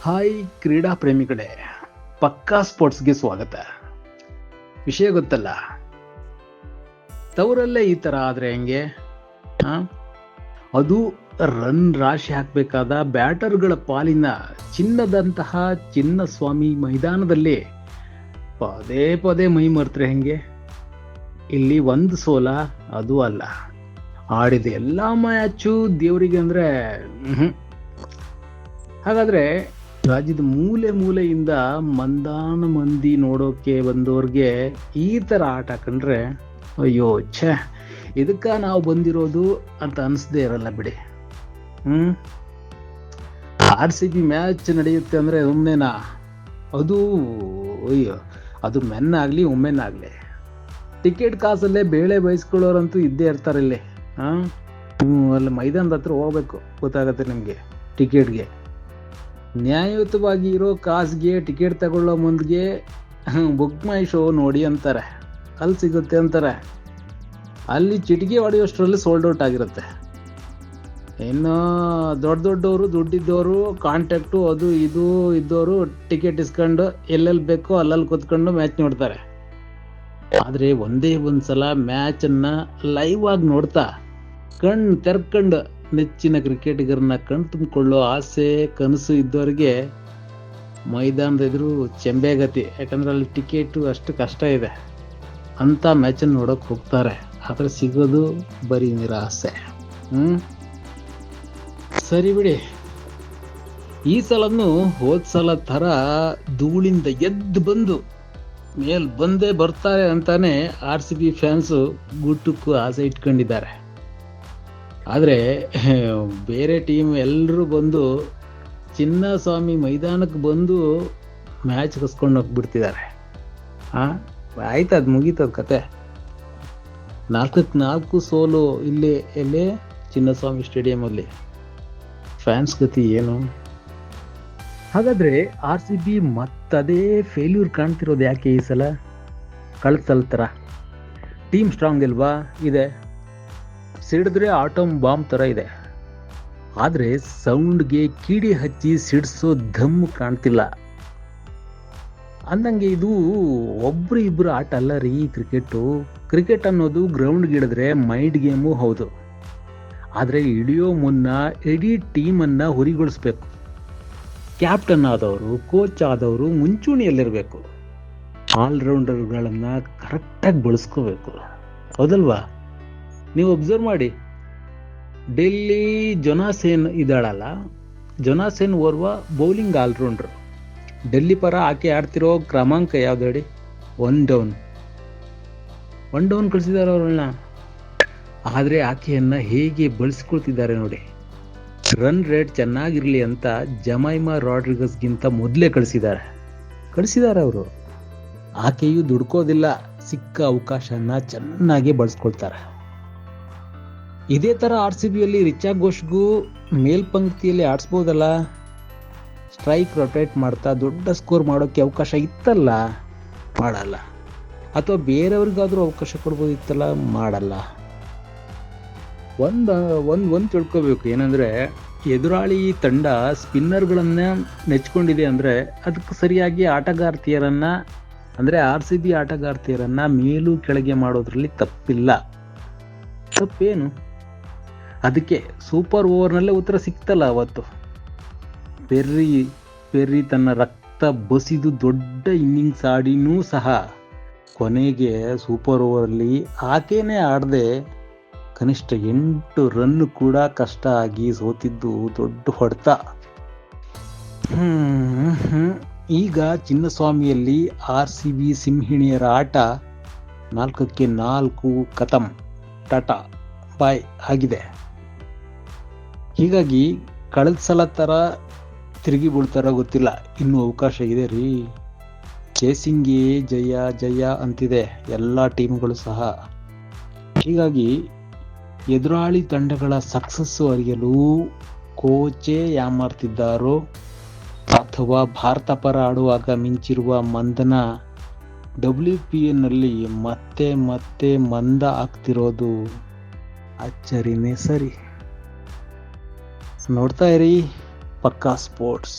Hi ಕ್ರೀಡಾ ಪ್ರೇಮಿಗಳೇ, ಪಕ್ಕಾ ಸ್ಪೋರ್ಟ್ಸ್ಗೆ ಸ್ವಾಗತ. ವಿಷಯ ಗೊತ್ತಲ್ಲ, ತವರಲ್ಲೇ ಈ ಥರ ಆದರೆ ಹೆಂಗೆ? ಅದು ರನ್ ರಾಶಿ ಹಾಕಬೇಕಾದ ಬ್ಯಾಟರ್ಗಳ ಪಾಲಿನ ಚಿನ್ನದಂತಹ ಚಿನ್ನಸ್ವಾಮಿ ಮೈದಾನದಲ್ಲಿ ಪದೇ ಪದೇ ಮೈ ಮರೆತ್ರೆ ಹೆಂಗೆ? ಇಲ್ಲಿ ಒಂದು ಸೋಲ ಅದು ಅಲ್ಲ, ಆಡಿದ ಎಲ್ಲ ಮ್ಯಾಚು ದೇವರಿಗೆ ಅಂದರೆ ಹಾಗಾದರೆ ರಾಜ್ಯದ ಮೂಲೆ ಮೂಲೆಯಿಂದ ಮಂದಾನ ಮಂದಿ ನೋಡೋಕೆ ಬಂದವ್ರಿಗೆ ಈ ಥರ ಆಟ ಕಂಡ್ರೆ ಅಯ್ಯೋ ಛೇ, ಇದಕ್ಕ ನಾವು ಬಂದಿರೋದು ಅಂತ ಅನಿಸ್ದೇ ಇರಲ್ಲ ಬಿಡಿ. RCB ಮ್ಯಾಚ್ ನಡೆಯುತ್ತೆ ಅಂದರೆ ಒಮ್ಮೆನಾ? ಅದು ಅಯ್ಯೋ, ಅದು ಮೆನ್ ಆಗಲಿ ವುಮೆನ್ ಆಗಲಿ, ಟಿಕೆಟ್ ಕಾಸಲ್ಲೇ ಬೇಳೆ ಬಯಸ್ಕೊಳ್ಳೋರಂತೂ ಇದ್ದೇ ಇರ್ತಾರೆ ಇಲ್ಲಿ. ಅಲ್ಲಿ ಮೈದಾನದ ಹತ್ರ ಹೋಗ್ಬೇಕು, ಗೊತ್ತಾಗತ್ತೆ ನಿಮಗೆ. ಟಿಕೆಟ್ಗೆ ನ್ಯಾಯಯುತವಾಗಿ ಇರೋ ಕಾಸ್ಗೆ ಟಿಕೆಟ್ ತಗೊಳ್ಳೋ ಮುಂದಿಗೆ ಬುಕ್ ಮೈ ಶೋ ನೋಡಿ ಅಂತಾರೆ, ಅಲ್ಲಿ ಸಿಗುತ್ತೆ ಅಂತಾರೆ. ಅಲ್ಲಿ ಚಿಟಿಕೆ ಹೊಡೆಯೋಷ್ಟರಲ್ಲಿ ಸೋಲ್ಡ್ ಔಟ್ ಆಗಿರುತ್ತೆ. ಇನ್ನು ದೊಡ್ಡವರು ದುಡ್ಡಿದ್ದವರು, ಕಾಂಟ್ಯಾಕ್ಟು ಅದು ಇದು ಇದ್ದವರು ಟಿಕೆಟ್ ಇಸ್ಕೊಂಡು ಎಲ್ಲೆಲ್ಲಿ ಬೇಕೋ ಅಲ್ಲಲ್ಲಿ ಕೂತ್ಕೊಂಡು ಮ್ಯಾಚ್ ನೋಡ್ತಾರೆ. ಆದರೆ ಒಂದೇ ಒಂದ್ಸಲ ಮ್ಯಾಚನ್ನು ಲೈವ್ ಆಗಿ ನೋಡ್ತಾ ಕಣ್ಣು ತೆರ್ಕೊಂಡು ನೆಚ್ಚಿನ ಕ್ರಿಕೆಟಿಗರನ್ನ ಕಣ್ ತುಂಬಿಕೊಳ್ಳೋ ಆಸೆ ಕನಸು ಇದ್ದವರಿಗೆ ಮೈದಾನದ ಎದುರು ಚೆಂಬೆಗತಿ. ಯಾಕಂದ್ರೆ ಅಲ್ಲಿ ಟಿಕೆಟು ಅಷ್ಟು ಕಷ್ಟ ಇದೆ. ಅಂಥ ಮ್ಯಾಚನ್ನು ನೋಡೋಕೆ ಹೋಗ್ತಾರೆ, ಆದರೆ ಸಿಗೋದು ಬರೀ ನಿರಾಸೆ. ಸರಿ ಬಿಡಿ, ಈ ಸಲನು ಹೋದ ಸಲ ಥರ ಧೂಳಿಂದ ಎದ್ದು ಬಂದು ಮೇಲ್ ಬಂದೇ ಬರ್ತಾರೆ ಅಂತಾನೆ RCB ಫ್ಯಾನ್ಸು ಗುಟ್ಟಕ್ಕೂ ಆಸೆ ಇಟ್ಕೊಂಡಿದ್ದಾರೆ. ಆದರೆ ಬೇರೆ ಟೀಮ್ ಎಲ್ಲರೂ ಬಂದು ಚಿನ್ನಸ್ವಾಮಿ ಮೈದಾನಕ್ಕೆ ಬಂದು ಮ್ಯಾಚ್ ಕಸ್ಕೊಂಡು ಹೋಗ್ಬಿಡ್ತಿದ್ದಾರೆ. ಆಯ್ತು, ಅದು ಮುಗೀತದ ಕತೆ. 4-4 ಸೋಲು ಎಲ್ಲೇ ಚಿನ್ನಸ್ವಾಮಿ ಸ್ಟೇಡಿಯಮಲ್ಲಿ. ಫ್ಯಾನ್ಸ್ ಗತಿ ಏನು? ಹಾಗಾದರೆ RCB ಮತ್ತದೇ ಫೇಲ್ಯೂರ್ ಕಾಣ್ತಿರೋದು ಯಾಕೆ ಈ ಸಲ? ಕಳ್ಸಲ್ ಥರ ಟೀಮ್ ಸ್ಟ್ರಾಂಗ್ ಇಲ್ವಾ? ಇದೆ, ಸಿಡಿದ್ರೆ ಆಟಮ್ ಬಾಂಬ್ ಥರ ಇದೆ. ಆದರೆ ಸೌಂಡ್ಗೆ ಕಿಡಿ ಹಚ್ಚಿ ಸಿಡಿಸೋ ದಮ್ಮು ಕಾಣ್ತಿಲ್ಲ. ಅಂದಂಗೆ ಇದು ಒಬ್ರು ಇಬ್ಬರು ಆಟ ಅಲ್ಲ ರೀ ಕ್ರಿಕೆಟ್ ಅನ್ನೋದು ಗ್ರೌಂಡ್ಗೆ ಇಳಿದ್ರೆ ಮೈಂಡ್ ಗೇಮು ಹೌದು. ಆದರೆ ಇಳಿಯೋ ಮುನ್ನ ಇಡೀ ಟೀಮನ್ನು ಹುರಿಗೊಳಿಸ್ಬೇಕು. ಕ್ಯಾಪ್ಟನ್ ಆದವರು, ಕೋಚ್ ಆದವರು ಮುಂಚೂಣಿಯಲ್ಲಿರಬೇಕು. ಆಲ್ರೌಂಡರ್ಗಳನ್ನು ಕರೆಕ್ಟಾಗಿ ಬಳಸ್ಕೋಬೇಕು, ಹೌದಲ್ವಾ? ನೀವು ಅಬ್ಸರ್ವ್ ಮಾಡಿ, ಡೆಲ್ಲಿ ಜೊನಾಸೇನ್ ಇದ್ದಾಳಲ್ಲ, ಜೊನಾಸೇನ್ ಓರ್ವ ಬೌಲಿಂಗ್ ಆಲ್ರೌಂಡ್ರು. ಡೆಲ್ಲಿ ಪರ ಆಕೆ ಆಡ್ತಿರೋ ಕ್ರಮಾಂಕ ಯಾವ್ದು ಹೇಳಿ? 1 ಡೌನ್ ಕಳಿಸಿದ್ದಾರೆ ಅವ್ರನ್ನ. ಆದರೆ ಆಕೆಯನ್ನು ಹೇಗೆ ಬಳಸ್ಕೊಳ್ತಿದ್ದಾರೆ ನೋಡಿ. ರನ್ ರೇಟ್ ಚೆನ್ನಾಗಿರಲಿ ಅಂತ ಜಮೈಮಾ ರಾಡ್ರಿಗಸ್ಗಿಂತ ಮೊದಲೇ ಕಳಿಸಿದ್ದಾರೆ ಅವರು. ಆಕೆಯು ದುಡ್ಕೋದಿಲ್ಲ, ಸಿಕ್ಕ ಅವಕಾಶನ ಚೆನ್ನಾಗಿ ಬಳಸ್ಕೊಳ್ತಾರೆ. ಇದೇ ಥರ RCBಯಲ್ಲಿ ರಿಚಾ ಘೋಷ್ಗೂ ಮೇಲ್ಪಂಕ್ತಿಯಲ್ಲಿ ಆಡಿಸ್ಬೋದಲ್ಲ. ಸ್ಟ್ರೈಕ್ ರೊಟೇಟ್ ಮಾಡ್ತಾ ದೊಡ್ಡ ಸ್ಕೋರ್ ಮಾಡೋಕ್ಕೆ ಅವಕಾಶ ಇತ್ತಲ್ಲ, ಮಾಡಲ್ಲ. ಅಥವಾ ಬೇರೆಯವ್ರಿಗಾದ್ರೂ ಅವಕಾಶ ಕೊಡ್ಬೋದಿತ್ತಲ್ಲ, ಮಾಡಲ್ಲ. ಒಂದು ತಿಳ್ಕೊಬೇಕು, ಏನಂದರೆ ಎದುರಾಳಿ ತಂಡ ಸ್ಪಿನ್ನರ್ಗಳನ್ನು ನೆಚ್ಕೊಂಡಿದೆ ಅಂದರೆ ಅದಕ್ಕೆ ಸರಿಯಾಗಿ ಆಟಗಾರ್ತಿಯರನ್ನು, ಅಂದರೆ RCB ಆಟಗಾರ್ತಿಯರನ್ನು ಮೇಲೂ ಕೆಳಗೆ ಮಾಡೋದ್ರಲ್ಲಿ ತಪ್ಪಿಲ್ಲ. ತಪ್ಪೇನು? ಅದಕ್ಕೆ ಸೂಪರ್ ಓವರ್ನಲ್ಲೇ ಉತ್ತರ ಸಿಕ್ತಲ್ಲ ಅವತ್ತು. ಪೆರ್ರಿ ತನ್ನ ರಕ್ತ ಬಸಿದು ದೊಡ್ಡ ಇನ್ನಿಂಗ್ಸ್ ಆಡಿನೂ ಸಹ ಕೊನೆಗೆ ಸೂಪರ್ ಓವರಲ್ಲಿ ಆಕೆನೇ ಆಡದೆ ಕನಿಷ್ಠ 8 ರನ್ ಕೂಡ ಕಷ್ಟ ಆಗಿ ಸೋತಿದ್ದು ದೊಡ್ಡ ಹೊಡೆತ. ಈಗ ಚಿನ್ನಸ್ವಾಮಿಯಲ್ಲಿ RCB ಸಿಂಹಿಣಿಯರ ಆಟ 4-4 ಖತಮ್, ಟಾಟಾ ಬಾಯ್ ಆಗಿದೆ. ಹೀಗಾಗಿ ಕಳೆದ ಸಲ ಥರ ತಿರುಗಿ ಬೀಳ್ತಾರೋ ಗೊತ್ತಿಲ್ಲ, ಇನ್ನೂ ಅವಕಾಶ ಇದೆ ರೀ. ಚೇಸಿಂಗ್ಗೆ ಜಯ ಅಂತಿದೆ ಎಲ್ಲ ಟೀಮ್ಗಳು ಸಹ. ಹೀಗಾಗಿ ಎದುರಾಳಿ ತಂಡಗಳ ಸಕ್ಸಸ್ಸು ಅರಿಯಲು ಕೋಚೇ ಯಾಮಾರ್ತಿದ್ದಾರೋ ಅಥವಾ ಭಾರತ ಪರ ಆಡುವಾಗ ಮಿಂಚಿರುವ ಮಂದನ WPನಲ್ಲಿ ಮತ್ತೆ ಮಂದ ಆಗ್ತಿರೋದು ಅಚ್ಚರಿನೇ ಸರಿ. ನೋಡ್ತಾ ಇರಿ ಪಕ್ಕಾ ಸ್ಪೋರ್ಟ್ಸ್.